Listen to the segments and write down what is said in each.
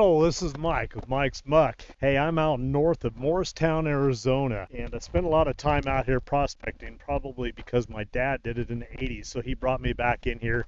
Hello, this is Mike with Mike's Muck. Hey, I'm out north of Morristown, Arizona, and I spent a lot of time out here prospecting, probably because my dad did it in the 80s, so he brought me back in here.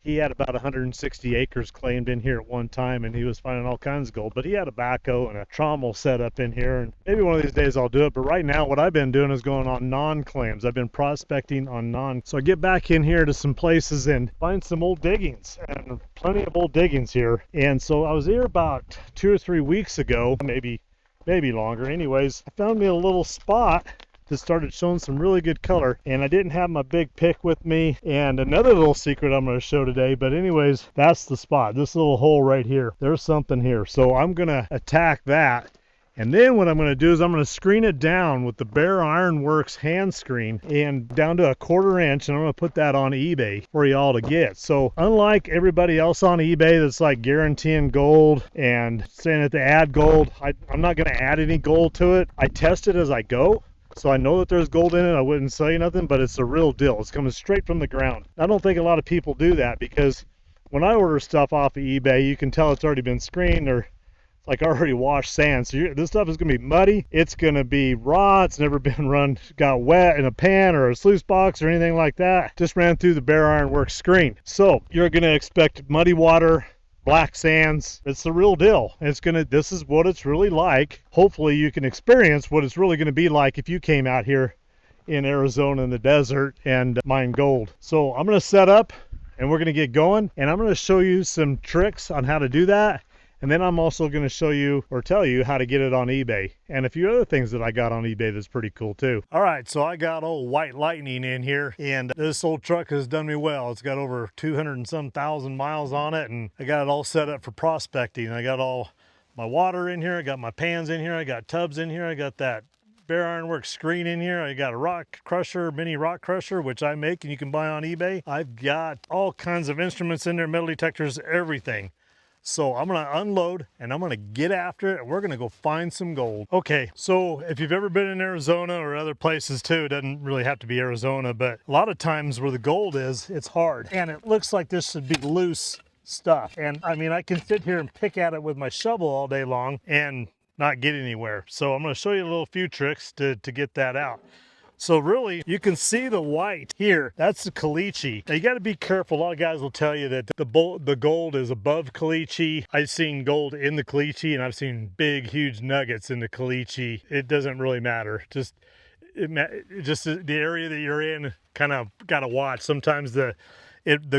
He had about 160 acres claimed in here at one time, and he was finding all kinds of gold, but he had a backhoe and a trommel set up in here, and maybe one of these days I'll do it, but right now what I've been doing is going on non-claims. I've been prospecting on so I get back in here to some places and find some old diggings, and plenty of old diggings here. And so I was here about 2 or 3 weeks ago, maybe longer. Anyways, I found me a little spot that started showing some really good color, and I didn't have my big pick with me. And another little secret I'm going to show today, but anyways, that's the spot, this little hole right here. There's something here, so I'm going to attack that. And then what I'm going to do is I'm going to screen it down with the Bare Ironworks hand screen, and down to 1/4 inch, and I'm going to put that on eBay for y'all to get. So unlike everybody else on eBay that's like guaranteeing gold and saying that they add gold, I'm not going to add any gold to it. I test it as I go, so I know that there's gold in it. I wouldn't sell you nothing, but it's the real deal. It's coming straight from the ground. I don't think a lot of people do that, because when I order stuff off of eBay, you can tell it's already been screened, or like already washed sand. So this stuff is going to be muddy. It's going to be raw. It's never been got wet in a pan or a sluice box or anything like that. Just ran through the Bare Ironworks screen. So you're going to expect muddy water, black sands. It's the real deal. This is what it's really like. Hopefully you can experience what it's really going to be like if you came out here in Arizona in the desert and mined gold. So I'm going to set up and we're going to get going, and I'm going to show you some tricks on how to do that. And then I'm also going to show you, or tell you, how to get it on eBay, and a few other things that I got on eBay that's pretty cool too. All right, so I got old White Lightning in here, and this old truck has done me well. It's got over 200 and some thousand miles on it, and I got it all set up for prospecting. I got all my water in here, I got my pans in here, I got tubs in here, I got that Bare Ironworks screen in here, I got a rock crusher, mini rock crusher, which I make and you can buy on eBay. I've got all kinds of instruments in there, metal detectors, everything. So I'm going to unload and I'm going to get after it, and we're going to go find some gold. Okay, so if you've ever been in Arizona or other places too, it doesn't really have to be Arizona, but a lot of times where the gold is, it's hard. And it looks like this should be loose stuff. And I mean, I can sit here and pick at it with my shovel all day long and not get anywhere. So I'm going to show you a little few tricks to get that out. So really, you can see the white here. That's the caliche. Now you got to be careful. A lot of guys will tell you that the gold is above caliche. I've seen gold in the caliche, and I've seen big, huge nuggets in the caliche. It doesn't really matter. Just the area that you're in, kind of got to watch. Sometimes the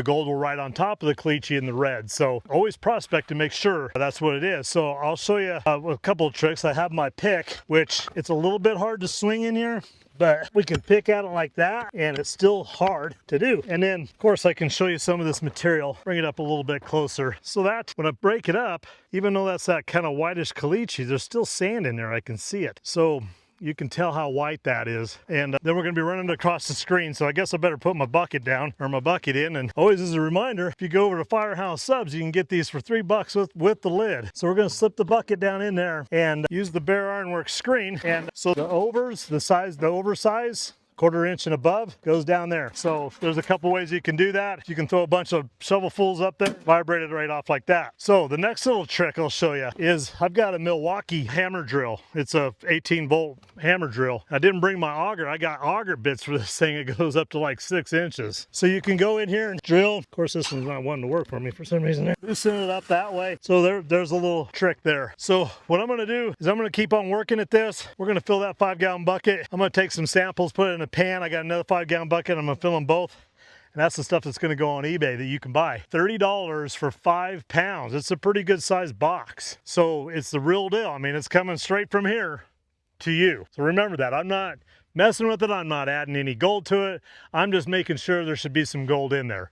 gold will ride on top of the caliche in the red. So always prospect to make sure that's what it is. So I'll show you a couple of tricks. I have my pick, which it's a little bit hard to swing in here, but we can pick at it like that, and it's still hard to do. And then, of course, I can show you some of this material, bring it up a little bit closer, so that when I break it up, even though that's that kind of whitish caliche, there's still sand in there. I can see it. So you can tell how white that is. And then we're going to be running across the screen, so I guess I better put my bucket down, or my bucket in. And always as a reminder, if you go over to Firehouse Subs, you can get these for $3 with the lid. So we're going to slip the bucket down in there and use the Bare Ironworks screen. And so the oversize 1/4 inch and above goes down there. So there's a couple ways you can do that. You can throw a bunch of shovelfuls up there, vibrate it right off like that. So the next little trick I'll show you is I've got a Milwaukee hammer drill. It's a 18-volt hammer drill. I didn't bring my auger. I got auger bits for this thing. It goes up to like 6 inches. So you can go in here and drill. Of course, this one's not wanting to work for me for some reason. Loosen it up that way. So there's a little trick there. So what I'm going to do is I'm going to keep on working at this. We're going to fill that 5-gallon bucket. I'm going to take some samples, put it in a pan. I got another 5-gallon bucket. I'm gonna fill them both, and that's the stuff that's gonna go on eBay that you can buy. $30 for 5 pounds. It's a pretty good sized box. So it's the real deal. I mean, it's coming straight from here to you. So remember that. I'm not messing with it. I'm not adding any gold to it. I'm just making sure there should be some gold in there.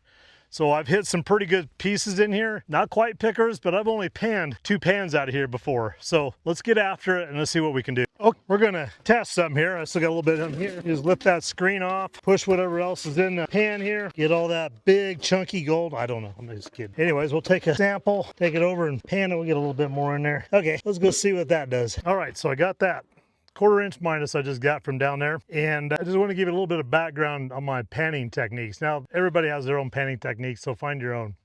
So I've hit some pretty good pieces in here. Not quite pickers, but I've only panned 2 pans out of here before. So let's get after it and let's see what we can do. Okay, we're gonna test something here. I still got a little bit in here. Just lift that screen off, push whatever else is in the pan here, get all that big chunky gold. I don't know, I'm just kidding. Anyways, we'll take a sample, take it over and pan it. We'll get a little bit more in there. Okay, let's go see what that does. All right, so I got that 1/4 inch minus I just got from down there, and I just want to give you a little bit of background on my panning techniques. Now everybody has their own panning techniques, so find your own.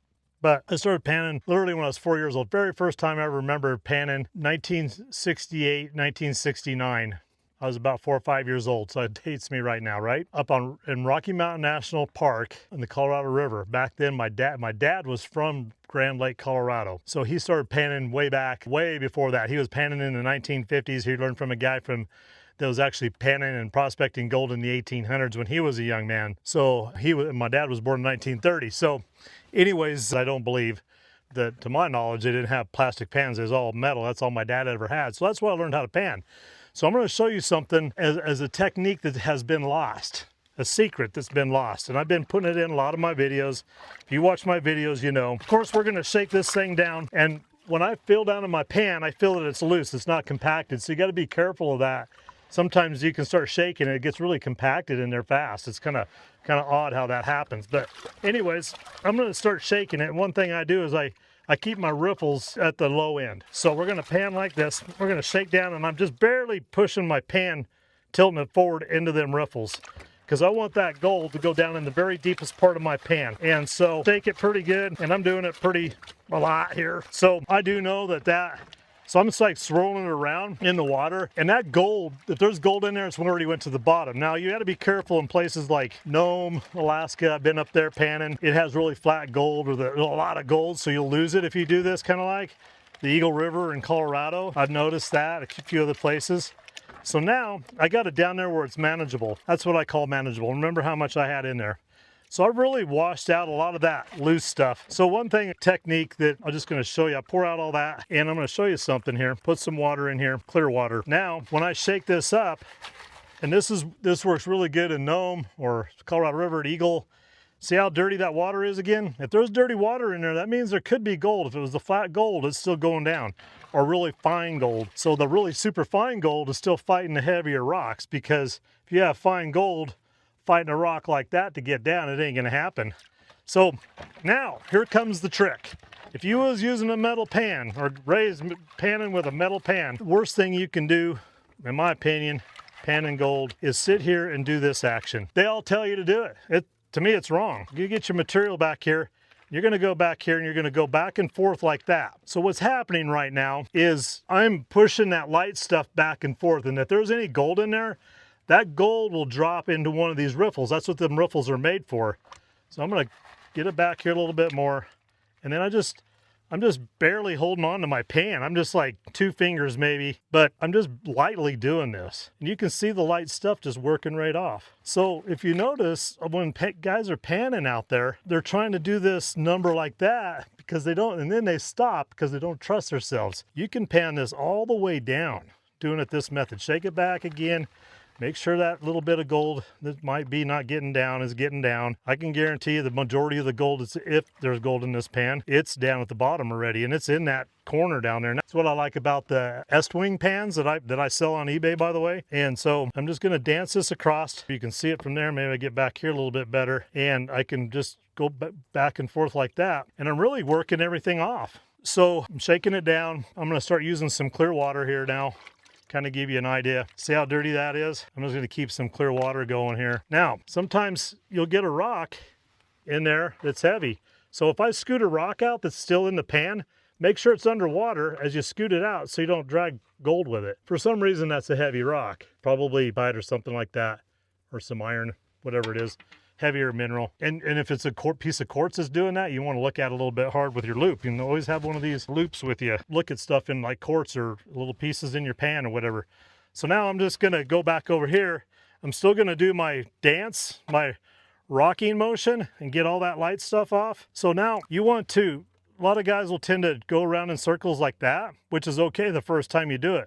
But I started panning literally when I was 4 years old. Very first time I ever remember panning, 1968, 1969. I was about 4 or 5 years old, so it dates me right now, right? Up in Rocky Mountain National Park in the Colorado River. Back then, my dad was from Grand Lake, Colorado. So he started panning way back, way before that. He was panning in the 1950s. He learned from a guy that was actually panning and prospecting gold in the 1800s when he was a young man. So my dad was born in 1930. So anyways, I don't believe that, to my knowledge, they didn't have plastic pans. It was all metal. That's all my dad ever had. So that's why I learned how to pan. So I'm going to show you something as a technique that has been lost, a secret that's been lost. And I've been putting it in a lot of my videos. If you watch my videos, you know. Of course, we're going to shake this thing down. And when I feel down in my pan, I feel that it's loose. It's not compacted. So you got to be careful of that. Sometimes you can start shaking and it gets really compacted in there fast. It's kind of odd how that happens. But anyways, I'm going to start shaking it. And one thing I do is I keep my riffles at the low end. So we're going to pan like this. We're going to shake down, and I'm just barely pushing my pan, tilting it forward into them riffles, because I want that gold to go down in the very deepest part of my pan. And so shake it pretty good, and I'm doing it a lot here. So I do know that so I'm just like swirling it around in the water, and that gold, if there's gold in there, it's already went to the bottom. Now you got to be careful in places like Nome, Alaska. I've been up there panning. It has really flat gold, or a lot of gold, so you'll lose it if you do this, kind of like the Eagle River in Colorado. I've noticed that a few other places. So now I got it down there where it's manageable. That's what I call manageable. Remember how much I had in there. So I really washed out a lot of that loose stuff. So one technique that I'm just going to show you, I pour out all that, and I'm going to show you something here. Put some water in here, clear water. Now, when I shake this up, and this works really good in Nome or Colorado River at Eagle. See how dirty that water is again? If there's dirty water in there, that means there could be gold. If it was the flat gold, it's still going down, or really fine gold. So the really super fine gold is still fighting the heavier rocks, because if you have fine gold fighting a rock like that to get down, it ain't gonna happen. So now here comes the trick. If you was using a metal pan or panning with a metal pan, the worst thing you can do, in my opinion, panning gold, is sit here and do this action. They all tell you to do it. To me, it's wrong. You get your material back here, you're gonna go back here and you're gonna go back and forth like that. So what's happening right now is I'm pushing that light stuff back and forth, and if there's any gold in there, that gold will drop into one of these riffles. That's what them riffles are made for. So I'm gonna get it back here a little bit more, and then I'm just barely holding on to my pan. I'm just like 2 fingers maybe, but I'm just lightly doing this. And you can see the light stuff just working right off. So if you notice, when guys are panning out there, they're trying to do this number like that because they don't, and then they stop because they don't trust themselves. You can pan this all the way down, doing it this method. Shake it back again. Make sure that little bit of gold that might be not getting down is getting down. I can guarantee you the majority of the gold, if there's gold in this pan, it's down at the bottom already, and it's in that corner down there. And that's what I like about the Estwing pans that I sell on eBay, by the way. And so I'm just gonna dance this across. You can see it from there. Maybe I get back here a little bit better, and I can just go back and forth like that. And I'm really working everything off. So I'm shaking it down. I'm gonna start using some clear water here now. Kind of give you an idea. See how dirty that is? I'm just going to keep some clear water going here. Now, sometimes you'll get a rock in there that's heavy. So if I scoot a rock out that's still in the pan, make sure it's underwater as you scoot it out so you don't drag gold with it. For some reason, that's a heavy rock. Probably bite or something like that, or some iron, whatever it is. Heavier mineral. And if it's a piece of quartz that's doing that, you want to look at it a little bit hard with your loop. You can always have one of these loops with you. Look at stuff in like quartz or little pieces in your pan or whatever. So now I'm just going to go back over here. I'm still going to do my dance, my rocking motion, and get all that light stuff off. So now you want to, a lot of guys will tend to go around in circles like that, which is okay the first time you do it.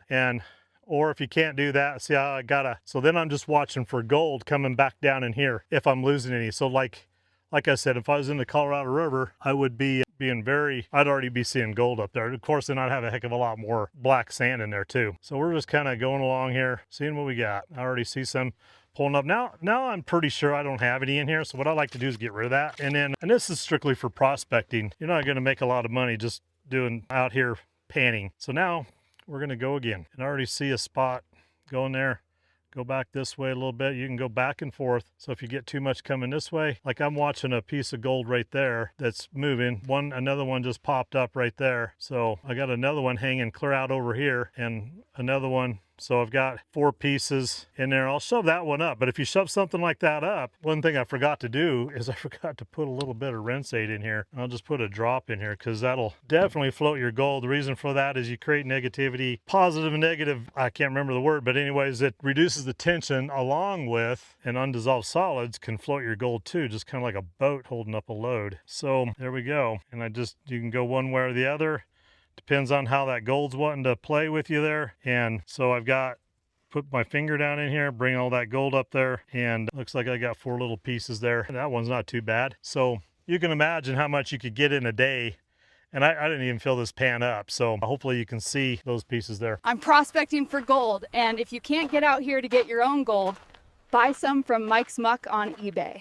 Or if you can't do that, see how so then I'm just watching for gold coming back down in here if I'm losing any. So like I said, if I was in the Colorado River, I would be I'd already be seeing gold up there. Of course, then I'd have a heck of a lot more black sand in there too. So we're just kind of going along here, seeing what we got. I already see some pulling up. Now I'm pretty sure I don't have any in here. So what I like to do is get rid of that. And this is strictly for prospecting. You're not going to make a lot of money just doing out here panning. So now we're going to go again, and I already see a spot going there. go back this way a little bit. You can go back and forth. So if you get too much coming this way, like I'm watching a piece of gold right there that's moving. Another one just popped up right there. So I got another one hanging clear out over here and another one. So I've got 4 pieces in there. I'll shove that one up. But if you shove something like that up, one thing I forgot to do is I forgot to put a little bit of rinse aid in here. I'll just put a drop in here because that'll definitely float your gold. The reason for that is you create negativity, positive and negative. I can't remember the word, but anyways, it reduces the tension along with, and undissolved solids can float your gold too, just kind of like a boat holding up a load. So there we go. And you can go one way or the other. Depends on how that gold's wanting to play with you there. And so put my finger down in here, bring all that gold up there, and looks like I got 4 little pieces there. That one's not too bad. So you can imagine how much you could get in a day. And I didn't even fill this pan up, so hopefully you can see those pieces there. I'm prospecting for gold, and if you can't get out here to get your own gold, buy some from Mike's Muck on eBay.